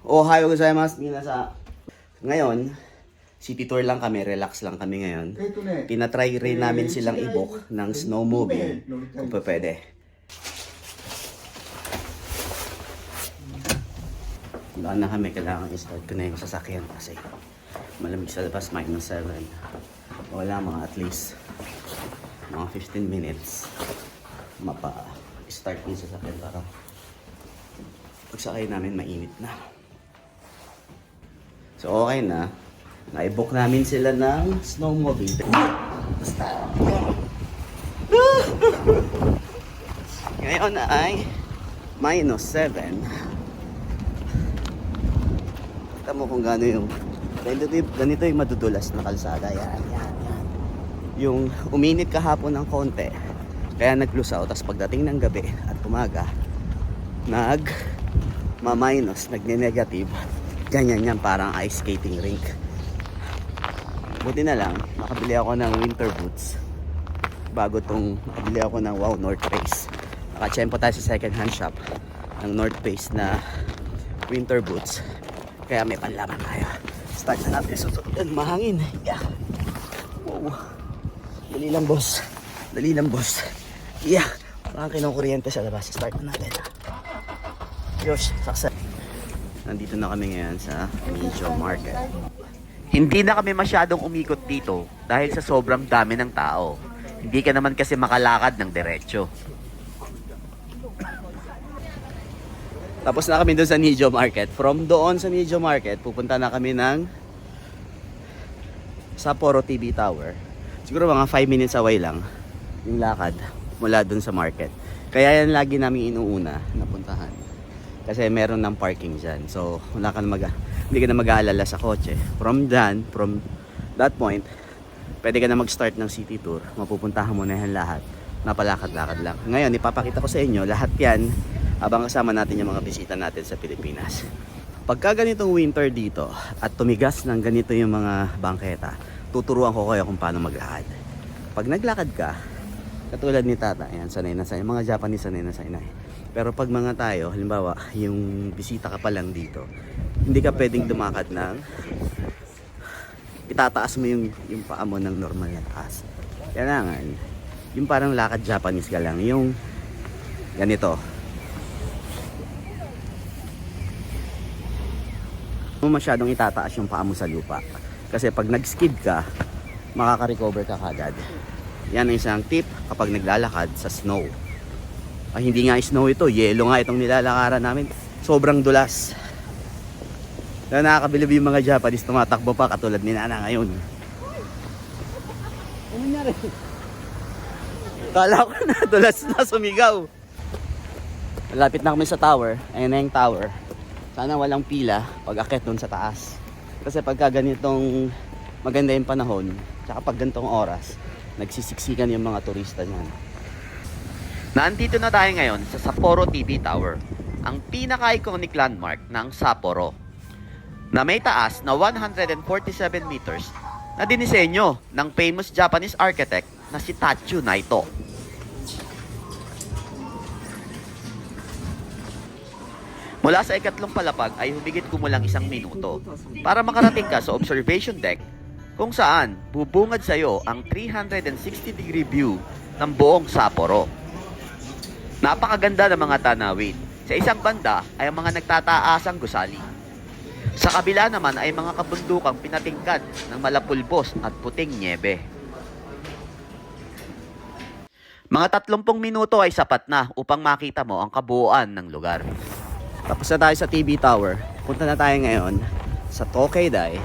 Ohayo gozaimasu, minasa. Ngayon, city tour lang kami, relax lang kami ngayon. Tinatry rin namin silang i-book ng snowmobile kung pwede. Doon na kami, kailangan i-start ko na yung sasakyan kasi malamig sa labas, -7. Wala mga at least mga 15 minutes mapa-start yung sasakyan para pagsakay namin mainit na. So okay na. Na-book namin sila ng snowmobile. Basta. Ngayon ay -7. Kita mo kung gaano yung ganito yung madudulas na kalsada. Yan. Yung uminit kahapon ng konti. Kaya naglusaw. Tapos pagdating ng gabi at umaga, nag-minus, nagne-negative. Ganyan yan, parang ice skating rink. Buti na lang, nakabili ako ng winter boots. Bago tong nakabili ako ng Wow North Face. Nakachempo tayo sa second hand shop ng North Face na winter boots. Kaya may panlaban tayo. Start na natin, susunod. Mahangin. Yeah. Wow. Dali lang boss. Yeah. Parang kinukuryente sa labas. Start na natin. Yosh, saksa. Nandito na kami ngayon sa Nijo Market. Hindi na kami masyadong umikot dito dahil sa sobrang dami ng tao. Hindi ka naman kasi makalakad ng diretso. Tapos na kami doon sa Nijo Market. From doon sa Nijo Market, pupunta na kami ng Sapporo TV Tower. Siguro mga 5 minutes away lang yung lakad mula doon sa market. Kaya yan lagi namin inuuna na puntahan. Kasi meron ng parking dyan. So hindi ka na mag-aalala sa kotse. From that point, pwede ka na mag-start ng city tour. Mapupuntahan mo na yan lahat. Napalakad-lakad lang. Ngayon, ipapakita ko sa inyo lahat yan habang kasama natin yung mga bisita natin sa Pilipinas. Pagka ganitong winter dito at tumigas ng ganito yung mga bangketa, tuturuan ko kayo kung paano maglakad. Pag naglakad ka, katulad ni Tata, ayan, sanay na sanay. Mga Japanese sanay na sanay. Pero pag mga tayo, halimbawa, yung bisita ka pa lang dito, hindi ka pwedeng dumakad ng itataas mo yung paa mo ng normal na taas. Kailangan, yung parang lakad Japanese ka lang, yung ganito. Mo masyadong itataas yung paa mo sa lupa. Kasi pag nag-skid ka, makaka-recover ka kagad. Yan ang isang tip kapag naglalakad sa snow. Ay, hindi nga snow ito, yelo nga itong nilalakaran namin. Sobrang dulas. Kaya nakakabilib yung mga Japanese, tumatakbo pa katulad ni Nana ngayon. Ano nangyari? Kala ko na dulas na sumigaw. Malapit na kami sa tower. Ayun na yung tower. Sana walang pila pag akit doon sa taas. Kasi pagka ganitong maganda yung panahon, tsaka pag ganitong oras, nagsisiksikan yung mga turista niyan. Nandito na tayo ngayon sa Sapporo TV Tower, ang pinaka-iconic landmark ng Sapporo, na may taas na 147 meters na dinisenyo ng famous Japanese architect na si Tatsu Naito. Mula sa ikatlong palapag ay humigit kumulang 1 minuto para makarating ka sa observation deck kung saan bubungad sa iyo ang 360-degree view ng buong Sapporo. Napakaganda ng mga tanawin. Sa isang banda ay ang mga nagtataasang gusali. Sa kabila naman ay mga kabundukang pinatingkad ng malapulbos at puting nyebe. Mga 30 minuto ay sapat na upang makita mo ang kabuuan ng lugar. Tapos na tayo sa TV Tower. Punta na tayo ngayon sa Tokeidai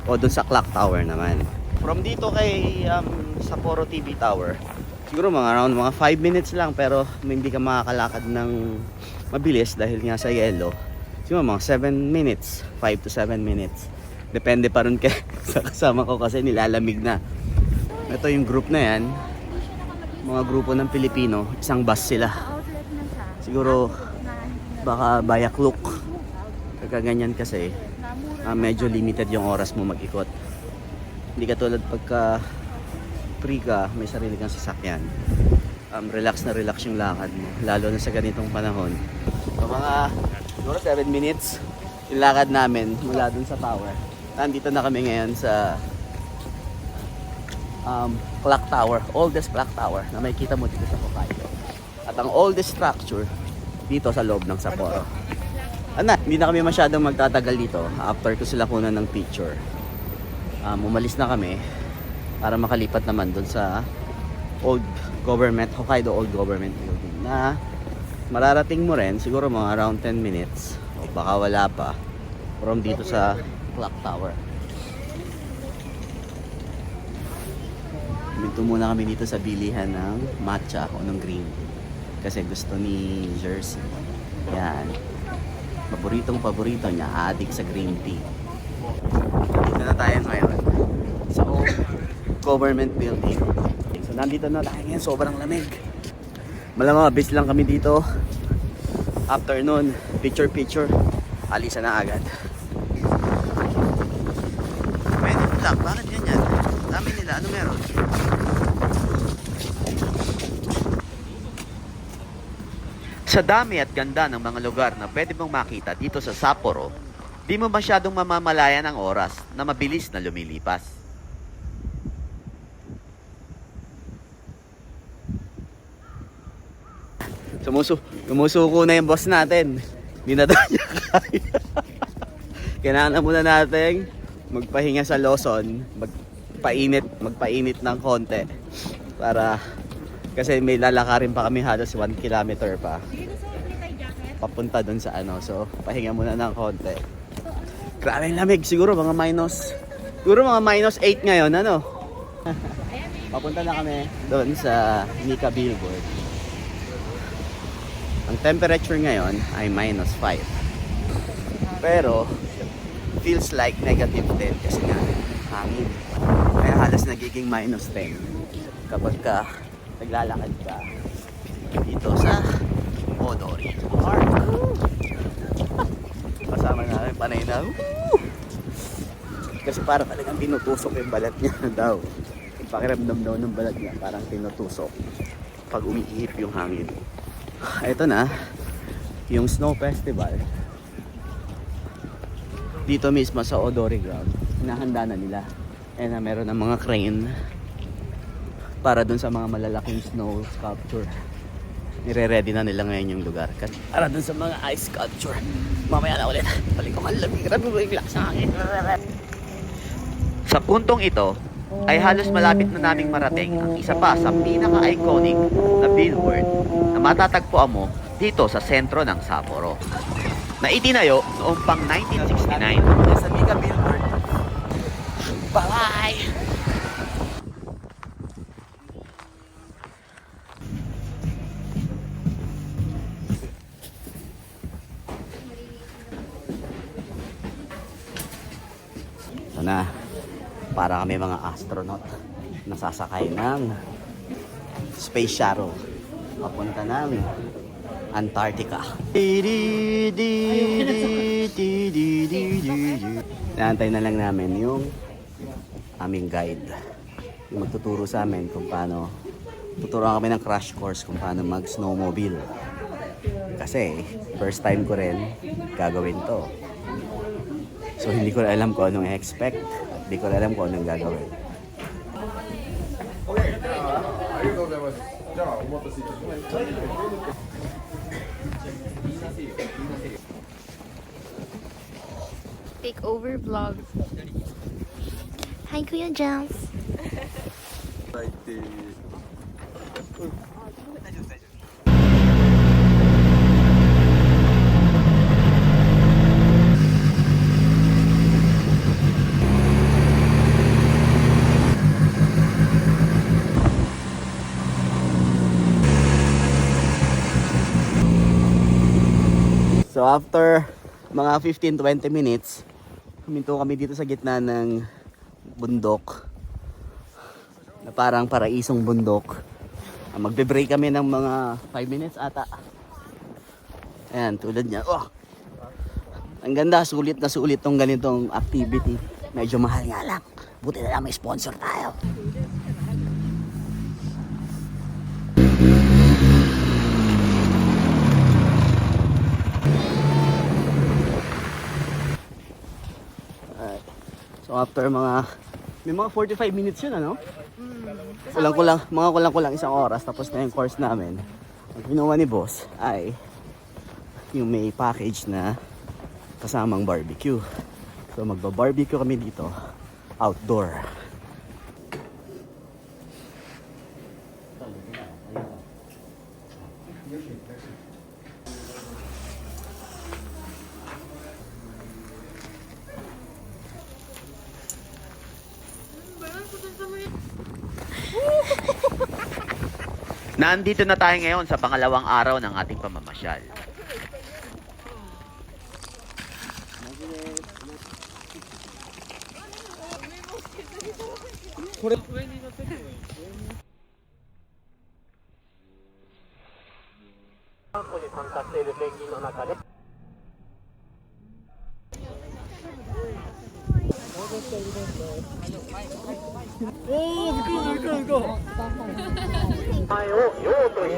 o dun sa Clock Tower naman. From dito kay Sapporo TV Tower, siguro around mga 5 minutes lang, pero hindi ka makakalakad ng mabilis dahil nga sa yelo. Siguro mga 7 minutes, 5 to 7 minutes. Depende pa rin sa kasama ko kasi nilalamig na. Ito yung group na yan. Mga grupo ng Pilipino, isang bus sila. Siguro baka Bayakluk. Kagaganyan kasi medyo limited yung oras mo mag-ikot. Hindi katulad pagka free ka, may sarili kang sasakyan. Relax na relax yung lakad mo, lalo na sa ganitong panahon. So mga siguro 7 minutes yung lakad namin mula dun sa tower. Nandito na kami ngayon sa clock tower, oldest clock tower na makikita mo dito sa Hokkaido. At ang oldest structure dito sa loob ng Sapporo. Hindi na kami masyadong magtatagal dito after ko sila kunan ng picture. Umalis na kami para makalipat naman dun sa old government, Hokkaido Old Government Building na mararating mo rin siguro mga around 10 minutes o baka wala pa from dito sa clock tower. Minto muna kami dito sa bilihan ng matcha o ng green kasi gusto ni Jersey. Yan. Paborito niya, adik sa green tea. Dito na tayo ngayon sa old government building. So nandito na tayo ngayon, sobrang lamig. Malamang mabis lang kami dito. Afternoon, picture, alisan na agad. Pwede lang, bakit ganyan? Dami nila, ano meron? Sa dami at ganda ng mga lugar na pwede mong makita dito sa Sapporo, di mo masyadong mamamalayan ang oras na mabilis na lumilipas. Sumusuko na yung boss natin. Hindi na daw niya kaya. Kailangan muna natin magpahinga sa Lawson, magpainit ng konti para kasi may lalakarin pa kami halos 1 kilometer pa papunta dun sa ano, so pahinga muna ng konti. Grabe ang lamig, siguro mga minus 8 ngayon, ano. Papunta na kami doon sa Nika Billboard. Ang temperature ngayon ay minus 5, pero feels like negative 10 kasi nga hangin, kaya halos nagiging minus 10 kapag ka naglalakad ka dito sa Odori Park. Kasama namin panay na kasi parang talagang tinutusok yung balat niya daw. Yung pakiramdam daw ng balat niya parang tinutusok pag umiihip yung hangin. Ito na yung Snow Festival dito mismo sa Odori Ground. Hinahanda na nila na meron ng mga crane para dun sa mga malalaking snow sculpture. Nire-ready na nila ngayon yung lugar para dun sa mga ice sculpture. Mamaya na ulit. Balik ko malamig. Grabe mo yung sa akin. Sa puntong ito, ay halos malapit na naming marating ang isa pa sa pinaka-iconic na billboard na matatagpuan mo dito sa sentro ng Sapporo, na itinayo noong pang 1969. Sa Nika Billboard. Bye! Ito na. Para kami mga astronaut nasasakay ng space shuttle papunta ng Antarctica. Naantay na lang namin yung aming guide, yung magtuturo sa amin kung paano, tuturuan kami ng crash course kung paano mag snowmobile kasi first time ko rin gagawin to, so hindi ko alam kung anong i-expect. Hindi ko alam kung anong gagawin. Take over vlog. Hi, Kuya Jams. So after mga 15-20 minutes, huminto kami dito sa gitna ng bundok na parang paraisong bundok. Magbe-break kami ng mga 5 minutes ata. Ayan, tulad niya. Oh! Ang ganda, sulit na sulit tong ganitong activity. Medyo mahal nga lang. Buti na lang may sponsor tayo. So after may mga 45 minutes yun ano? Kulang-kulang isang oras tapos na yung course namin. Ang ginawa ni boss ay yung may package na kasamang barbecue. So magba-barbecue kami dito outdoor. Nandito na tayo ngayon sa pangalawang araw ng ating pamamasyal.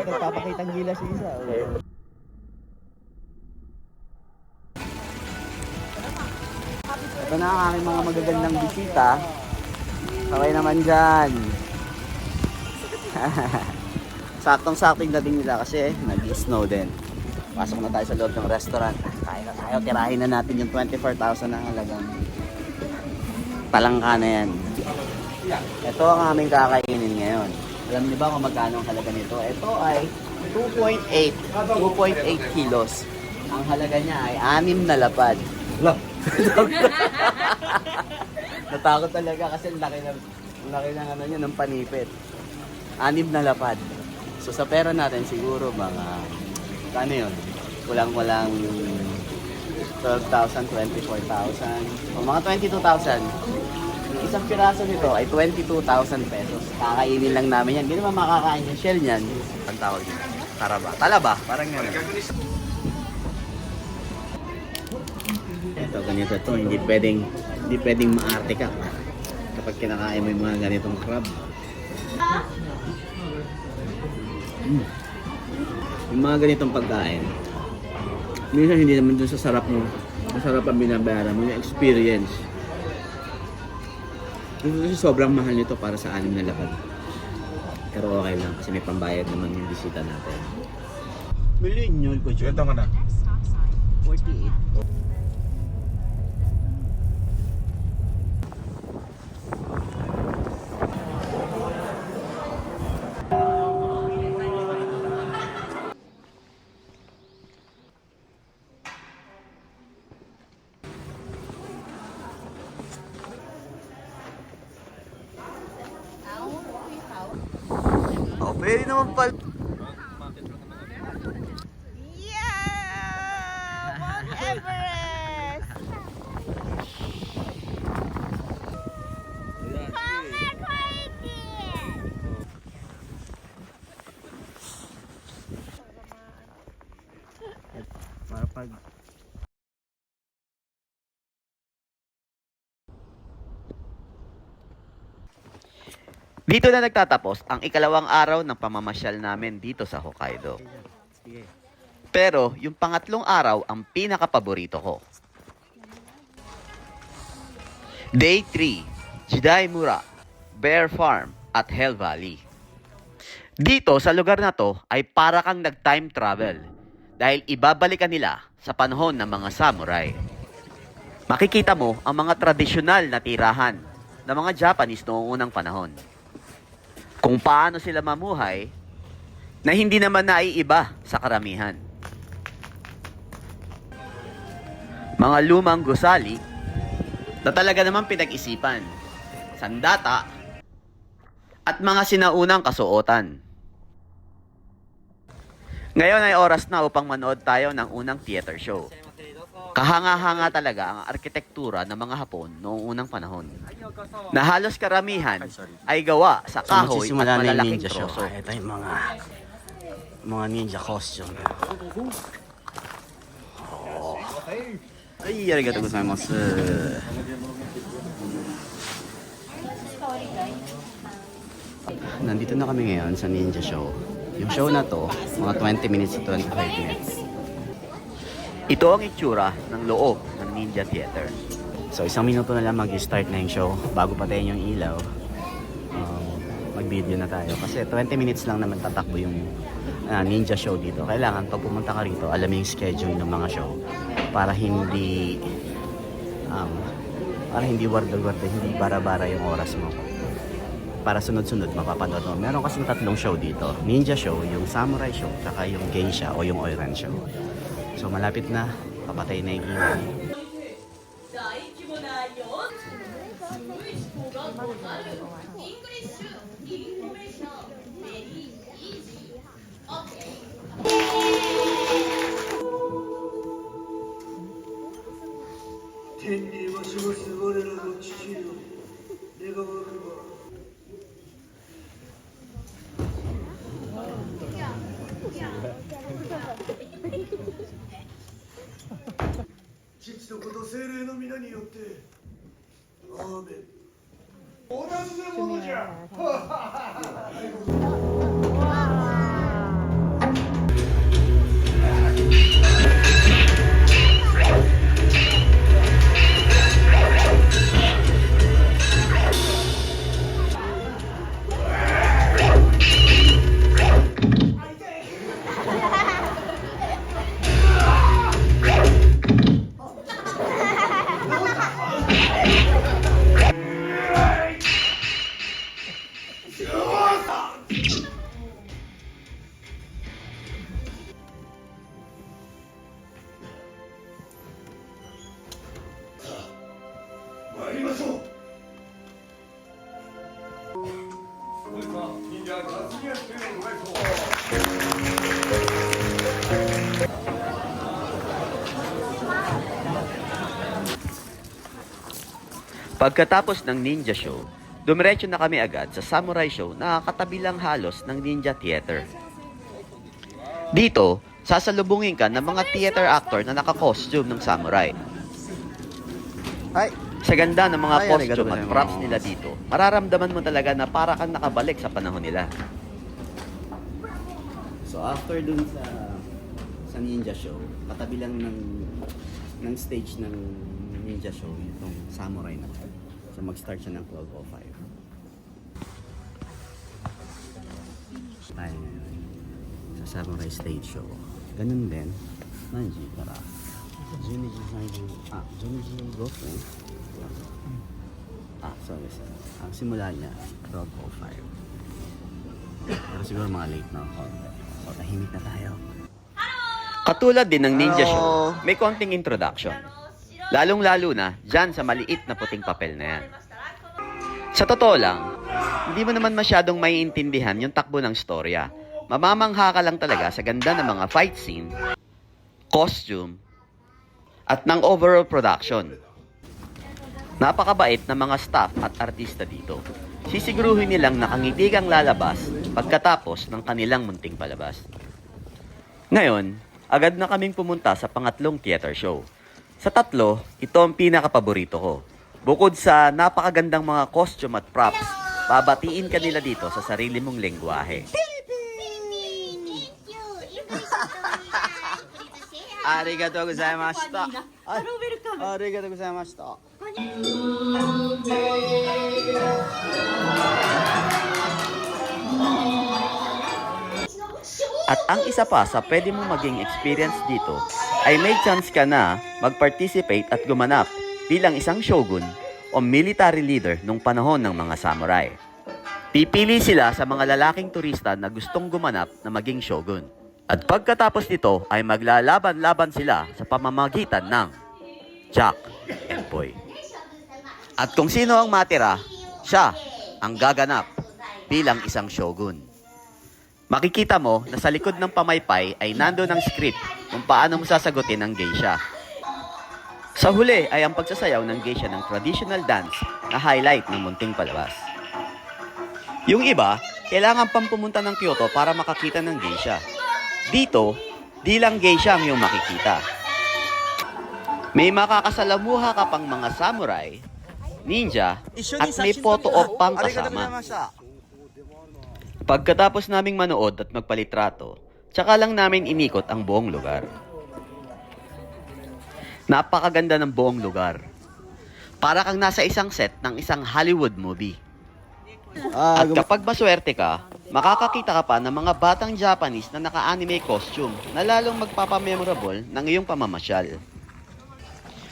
Nagpapakitang gilas yung isa. Ito na ang aking mga magagandang bisita. Okay naman dyan. Saktong-sakting dating nila kasi nag-snow din. Pasok na tayo sa loob ng restaurant. Kain na tayo. Tirahin na natin yung 24,000 na halagang talangka na yan. Ito ang aming kakainin ngayon. Alam niyo ba kung magkano ang halaga nito? Ito ay 2.8 kilos. Ang halaga niya ay 6 na lapad. Natakot talaga kasi laki ng ano niya, ng panipit. 6 na lapad. So sa pera natin siguro mga ano yun? Kulang-kulang 12,000, 24,000. O mga 22,000. Yung isang piraso nito ay 22,000 pesos. Kakainin lang namin yan. Hindi naman makakain yung shell niyan. Ang tawag nito. Taraba. Talaba. Parang gano'n. Ito, ganito to. Hindi pwedeng maarte ka kapag kinakain mo yung mga ganitong crab. Yung mga ganitong pagkain, minsan hindi naman dun sa sarap mo. Masarap ang binabayaran mo, yung experience. Kasi sobrang mahal nito para sa 6 na lapad. Pero okay lang kasi may pambayad naman yung bisita natin. Millennial ko dyan. Ito ka na. 48. Oh, pwede naman pala. Yeah! Mount Everest! Para pag Dito na nagtatapos ang ikalawang araw ng pamamasyal namin dito sa Hokkaido. sige. Pero yung pangatlong araw ang pinakapaborito ko. Day 3, Jidaimura, Bear Farm at Hell Valley. Dito sa lugar na to ay para kang nag-time travel dahil ibabalikan nila sa panahon ng mga samurai. Makikita mo ang mga tradisyonal na tirahan ng mga Japanese noong unang panahon. Kung paano sila mamuhay na hindi naman naiiba sa karamihan. Mga lumang gusali na talaga naman pinag-isipan, sandata, at mga sinaunang kasuotan. Ngayon ay oras na upang manood tayo ng unang theater show. Kahanga-hanga talaga ang arkitektura ng mga Hapon noong unang panahon. Na halos karamihan ay gawa sa kahoy at magsisimula na yung malalaking ninja show. troso. Ito yung mga ninja costume. Oh. Ay, arigatou gozaimasu. Nandito na kami ngayon sa ninja show. Yung show na to, mga 20 minutes to 25 minutes. Ito ang itsura ng loob ng Ninja Theater. So, 1 minuto na lang mag-start na yung show. Bago patayin yung ilaw, mag-video na tayo. Kasi 20 minutes lang naman tatakbo yung ninja show dito. Kailangan pag pumunta ka rito, alam mo yung schedule ng mga show. Para hindi warda-warda, hindi bara-bara yung oras mo. Para sunod-sunod mapapanood mo. Meron kasing 3 show dito. Ninja show, yung samurai show, saka yung geisha o yung oiran show. So malapit na, papatay na yung ilaw. Pagkatapos ng ninja show, dumiretso na kami agad sa samurai show na katabi lang halos ng ninja theater. Dito, sasalubungin ka ng mga theater actor na naka-costume ng samurai. Hi! Sa ganda ng mga Ay, costume arigato at gozaimasu. props nila dito, mararamdaman mo talaga na para kang nakabalik sa panahon nila. So after dun sa ninja show, katabi lang ng stage ng ninja show itong samurai na to. So mag-start siya ng 12:05. Tayo ngayon sa samurai stage show. Ganun din. Nanji para 12時5分。sorry. Ang simula niya 12:05. Pero siguro mga late na ako. So tahimik na tayo. Katulad din ng ninja Hello. show, may konting introduction. Lalong-lalo na dyan sa maliit na puting papel na yan. Sa totoo lang, hindi mo naman masyadong maiintindihan yung takbo ng storya. Mamamangha ka lang talaga sa ganda ng mga fight scene, costume, at ng overall production. Napakabait ng mga staff at artista dito. Sisiguruhin nilang nakangiti kang lalabas pagkatapos ng kanilang munting palabas. Ngayon, agad na kaming pumunta sa pangatlong theater show. Sa 3, ito ang pinakapaborito ko. Bukod sa napakagandang mga costume at props, babatiin ka nila dito sa sarili mong lengguwahe. Arigatou gozaimashita. Arigatou gozaimashita. At ang isa pa sa pwede mong maging experience dito ay may chance ka na mag-participate at gumanap bilang isang shogun o military leader nung panahon ng mga samurai. Pipili sila sa mga lalaking turista na gustong gumanap na maging shogun. At pagkatapos nito ay maglalaban-laban sila sa pamamagitan ng Jack and Boy. At kung sino ang matira, siya ang gaganap bilang isang shogun. Makikita mo na sa likod ng pamaypay ay nandoon ang script kung paano mo sasagutin ang geisha. Sa huli ay ang pagsasayaw ng geisha ng traditional dance na highlight ng munting palabas. Yung iba, kailangan pang pumunta ng Kyoto para makakita ng geisha. Dito, di lang geisha ang iyong makikita. May makakasalamuha ka pang mga samurai, ninja, at may photo op pang kasama. Pagkatapos naming manood at magpalitrato, tsaka lang namin inikot ang buong lugar. Napakaganda ng buong lugar. Para kang nasa isang set ng isang Hollywood movie. Ah, At kapag maswerte ka, makakakita ka pa ng mga batang Japanese na naka-anime costume na lalong magpapamemorable ng iyong pamamasyal.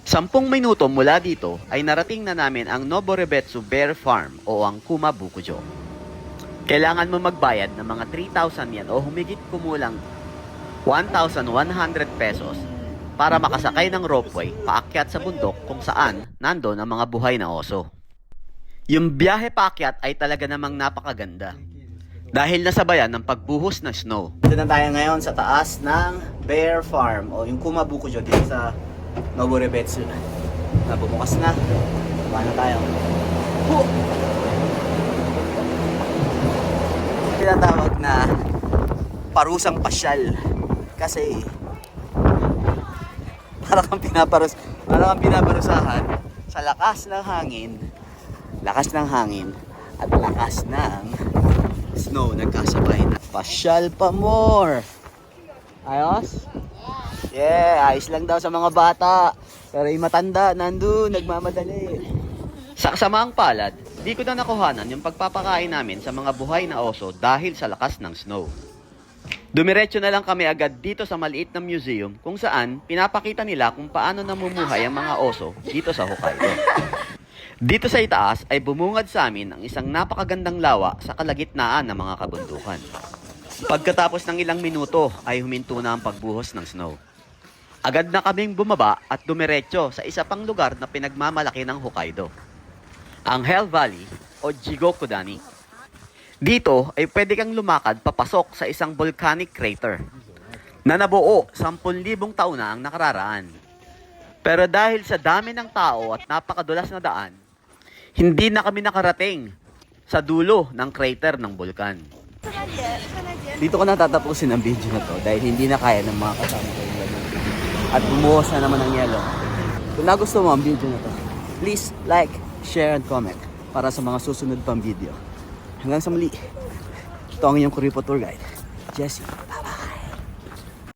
10 minuto mula dito ay narating na namin ang Noborebetsu Bear Farm o ang Kumabukujo. Kailangan mo magbayad ng mga 3,000 yen o humigit kumulang 1,100 pesos para makasakay ng ropeway paakyat sa bundok kung saan nandun ang mga buhay na oso. Yung biyahe paakyat ay talaga namang napakaganda dahil nasabayan ng pagbuhos ng snow. Dito na tayo ngayon sa taas ng Bear Farm o yung Kumabukujo dito sa Noborebetsu. Bumukas na. Baba na tayo. Tinatawag na parusang pasyal kasi parang kang pinaparusahan sa lakas ng hangin at lakas ng snow nagkasabay na. Pasyal pa more. Ayos? Yeah, ayos lang daw sa mga bata. Pero yung matanda, nandun, nagmamadali. Sa kasamaang palad, di ko na nakuhanan yung pagpapakain namin sa mga buhay na oso dahil sa lakas ng snow. Dumiretso na lang kami agad dito sa maliit na museum kung saan pinapakita nila kung paano namumuhay ang mga oso dito sa Hokkaido. Dito sa itaas ay bumungad sa amin ang isang napakagandang lawa sa kalagitnaan ng mga kabundukan. Pagkatapos ng ilang minuto ay huminto na ang pagbuhos ng snow. Agad na kaming bumaba at dumiretso sa isa pang lugar na pinagmamalaki ng Hokkaido, ang Hell Valley o Jigokudani. Dito ay pwede kang lumakad papasok sa isang volcanic crater na nabuo 10,000 taon na ang nakararaan. Pero dahil sa dami ng tao at napakadulas na daan, hindi na kami nakarating sa dulo ng crater ng bulkan. Dito ko na tatapusin ang video na to dahil hindi na kaya ng mga kasama ko yung ganun. At bumuhos na naman ang yelo. Kung nagustuhan mo ang video na to, please like, share, and comment para sa mga susunod pang video. Hanggang sa muli, ito ang inyong Kuripo Tour Guide, Jesse.